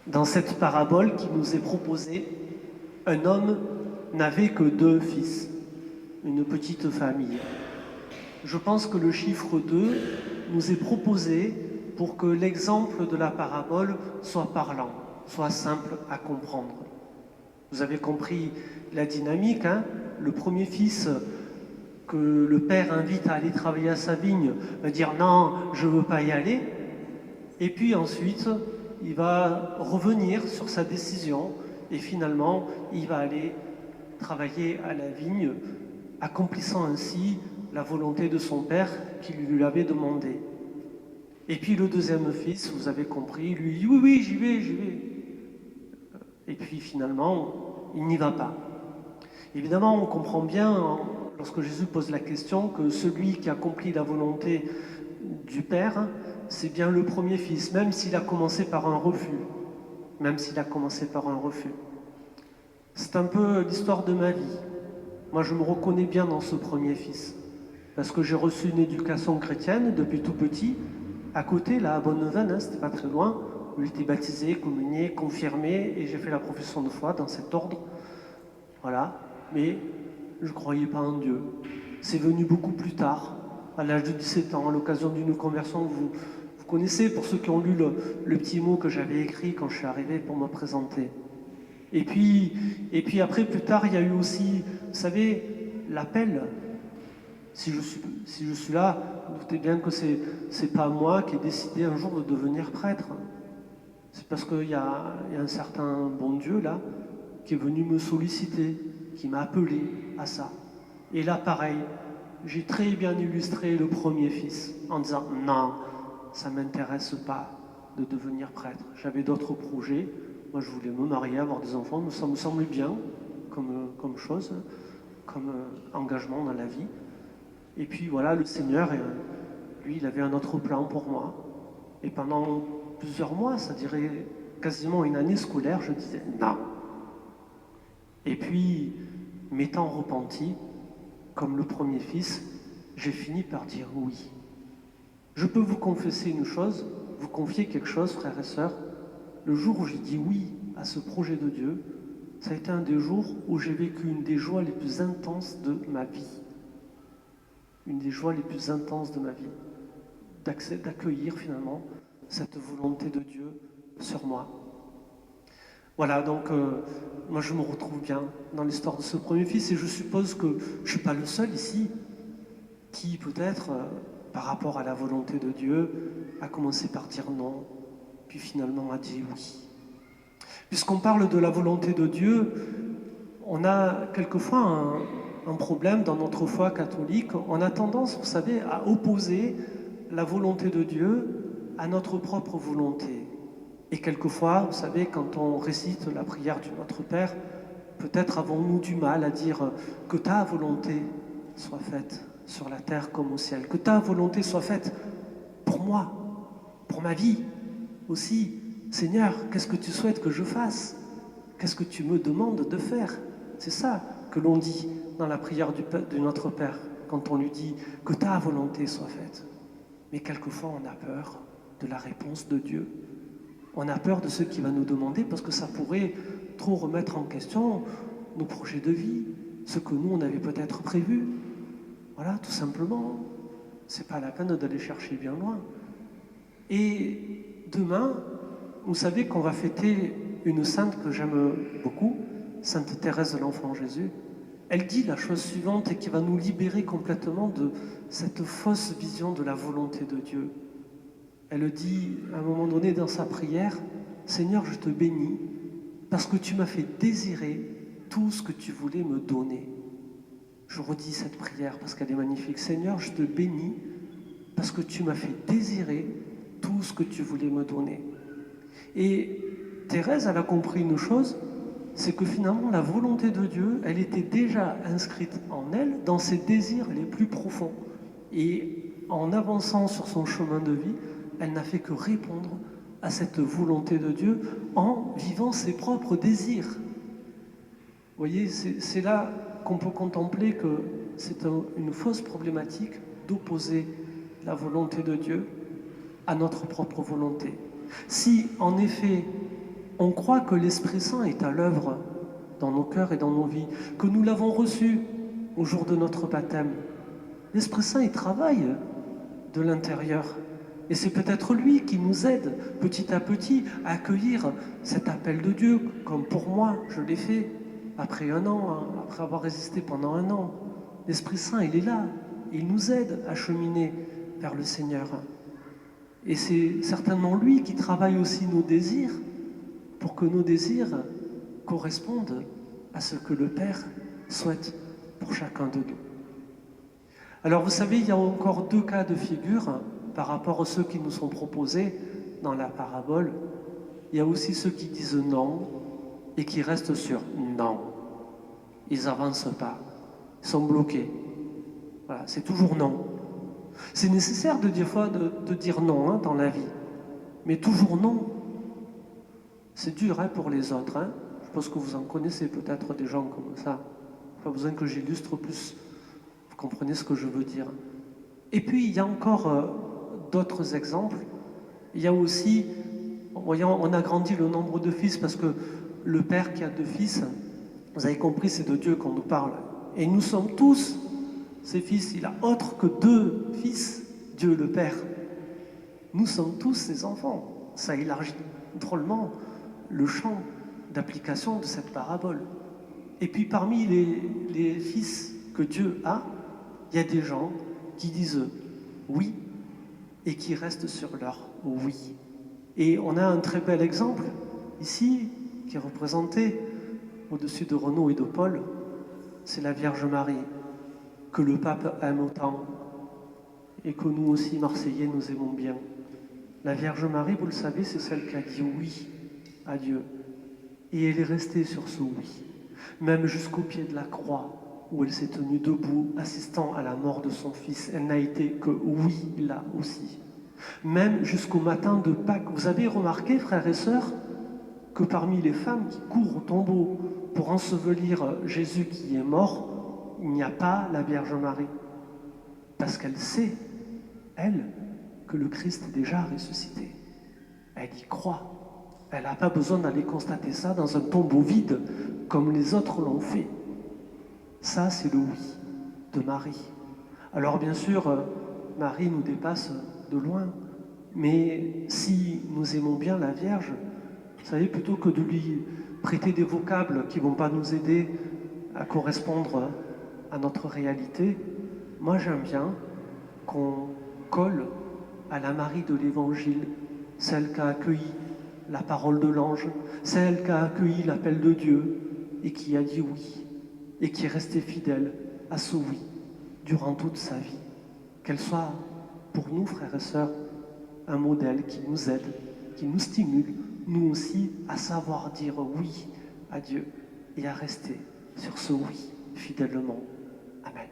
Dans cette parabole qui nous est proposée, un homme n'avait que 2 fils, une petite famille. Je pense que le chiffre 2 nous est proposé pour que l'exemple de la parabole soit parlant, soit simple à comprendre. Vous avez compris la dynamique, hein? Le premier fils que le père invite à aller travailler à sa vigne va dire non, je ne veux pas y aller. Et puis ensuite, il va revenir sur sa décision et finalement, il va aller travailler à la vigne, accomplissant ainsi la volonté de son père qui lui l'avait demandé. Et puis le deuxième fils, vous avez compris, lui dit oui, oui, j'y vais, j'y vais. Et puis finalement, il n'y va pas. Évidemment, on comprend bien, lorsque Jésus pose la question, que celui qui accomplit la volonté du Père, c'est bien le premier fils, même s'il a commencé par un refus. Même s'il a commencé par un refus. C'est un peu l'histoire de ma vie. Moi, je me reconnais bien dans ce premier fils. Parce que j'ai reçu une éducation chrétienne depuis tout petit. À côté, là, à Bonneveine, hein, c'était pas très loin, où j'ai été baptisé, communié, confirmé, et j'ai fait la profession de foi dans cet ordre. Voilà. Mais je ne croyais pas en Dieu. C'est venu beaucoup plus tard, à l'âge de 17 ans, à l'occasion d'une conversion. Vous connaissez, pour ceux qui ont lu le petit mot que j'avais écrit quand je suis arrivé pour me présenter. Et puis après, plus tard, il y a eu aussi, vous savez, l'appel. Si je suis là, doutez bien que c'est pas moi qui ai décidé un jour de devenir prêtre. C'est parce qu'il y a un certain bon Dieu là qui est venu me solliciter, qui m'a appelé à ça. Et là, pareil, j'ai très bien illustré le premier fils en disant non, ça ne m'intéresse pas de devenir prêtre. J'avais d'autres projets. Moi, je voulais me marier, avoir des enfants. Ça me semble bien comme chose, comme engagement dans la vie. Et puis voilà, le Seigneur, lui, il avait un autre plan pour moi. Et pendant plusieurs mois, ça dirait quasiment une année scolaire, je disais non. Et puis, m'étant repenti, comme le premier fils, j'ai fini par dire oui. Je peux vous confesser une chose, vous confier quelque chose, frères et sœurs. Le jour où j'ai dit oui à ce projet de Dieu, ça a été un des jours où j'ai vécu une des joies les plus intenses de ma vie. Une des joies les plus intenses de ma vie. D'accueillir finalement cette volonté de Dieu sur moi. Voilà, donc moi je me retrouve bien dans l'histoire de ce premier fils et je suppose que je ne suis pas le seul ici qui peut-être, par rapport à la volonté de Dieu, a commencé par dire non, puis finalement a dit oui. Puisqu'on parle de la volonté de Dieu, on a quelquefois un problème dans notre foi catholique. On a tendance, vous savez, à opposer la volonté de Dieu à notre propre volonté. Et quelquefois, vous savez, quand on récite la prière du Notre Père, peut-être avons-nous du mal à dire que ta volonté soit faite sur la terre comme au ciel, que ta volonté soit faite pour moi, pour ma vie aussi. Seigneur, qu'est-ce que tu souhaites que je fasse? Qu'est-ce que tu me demandes de faire? C'est ça que l'on dit dans la prière de Notre Père, quand on lui dit que ta volonté soit faite. Mais quelquefois, on a peur de la réponse de Dieu. On a peur de ce qu'il va nous demander parce que ça pourrait trop remettre en question nos projets de vie, ce que nous, on avait peut-être prévu. Voilà, tout simplement. C'est pas la peine d'aller chercher bien loin. Et demain, vous savez qu'on va fêter une sainte que j'aime beaucoup, Sainte Thérèse de l'Enfant Jésus. Elle dit la chose suivante et qui va nous libérer complètement de cette fausse vision de la volonté de Dieu. Elle dit à un moment donné dans sa prière, « Seigneur, je te bénis parce que tu m'as fait désirer tout ce que tu voulais me donner. » Je redis cette prière parce qu'elle est magnifique. « Seigneur, je te bénis parce que tu m'as fait désirer tout ce que tu voulais me donner. » Et Thérèse, elle a compris une chose, c'est que finalement la volonté de Dieu, elle était déjà inscrite en elle, dans ses désirs les plus profonds. Et en avançant sur son chemin de vie, elle n'a fait que répondre à cette volonté de Dieu en vivant ses propres désirs. Vous voyez, c'est là qu'on peut contempler que c'est une fausse problématique d'opposer la volonté de Dieu à notre propre volonté. Si, en effet, on croit que l'Esprit Saint est à l'œuvre dans nos cœurs et dans nos vies, que nous l'avons reçu au jour de notre baptême. L'Esprit Saint, il travaille de l'intérieur. Et c'est peut-être lui qui nous aide petit à petit à accueillir cet appel de Dieu, comme pour moi, je l'ai fait après un an, hein, après avoir résisté pendant un an. L'Esprit Saint, il est là, il nous aide à cheminer vers le Seigneur. Et c'est certainement lui qui travaille aussi nos désirs pour que nos désirs correspondent à ce que le Père souhaite pour chacun de nous. Alors vous savez, il y a encore 2 cas de figure par rapport à ceux qui nous sont proposés dans la parabole. Il y a aussi ceux qui disent non et qui restent sur non. Ils n'avancent pas, ils sont bloqués. Voilà, c'est toujours non. C'est nécessaire de dire non hein, dans la vie, mais toujours non. C'est dur hein, pour les autres. Hein. Je pense que vous en connaissez peut-être des gens comme ça. Pas besoin que j'illustre plus. Vous comprenez ce que je veux dire. Et puis, il y a encore d'autres exemples. Il y a aussi, voyons, on a grandi le nombre de fils parce que le père qui a 2 fils, vous avez compris, c'est de Dieu qu'on nous parle. Et nous sommes tous ses fils. Il a autre que 2 fils, Dieu le Père. Nous sommes tous ses enfants. Ça élargit drôlement le champ d'application de cette parabole. Et puis parmi les fils que Dieu a, il y a des gens qui disent oui et qui restent sur leur oui. Et on a un très bel exemple ici qui est représenté au-dessus de Renaud et de Paul, c'est la Vierge Marie que le pape aime autant et que nous aussi, Marseillais, nous aimons bien. La Vierge Marie, vous le savez, c'est celle qui a dit oui à Dieu. Et elle est restée sur ce oui, même jusqu'au pied de la croix, où elle s'est tenue debout, assistant à la mort de son fils. Elle n'a été que oui là aussi. Même jusqu'au matin de Pâques. Vous avez remarqué, frères et sœurs, que parmi les femmes qui courent au tombeau pour ensevelir Jésus qui est mort, il n'y a pas la Vierge Marie. Parce qu'elle sait, elle, que le Christ est déjà ressuscité. Elle y croit. Elle n'a pas besoin d'aller constater ça dans un tombeau vide, comme les autres l'ont fait. Ça, c'est le oui de Marie. Alors bien sûr, Marie nous dépasse de loin, mais si nous aimons bien la Vierge, vous savez, plutôt que de lui prêter des vocables qui ne vont pas nous aider à correspondre à notre réalité, moi j'aime bien qu'on colle à la Marie de l'Évangile, celle qui a accueilli la parole de l'ange, celle qui a accueilli l'appel de Dieu et qui a dit oui, et qui est restée fidèle à ce oui durant toute sa vie. Qu'elle soit pour nous, frères et sœurs, un modèle qui nous aide, qui nous stimule, nous aussi, à savoir dire oui à Dieu et à rester sur ce oui fidèlement. Amen.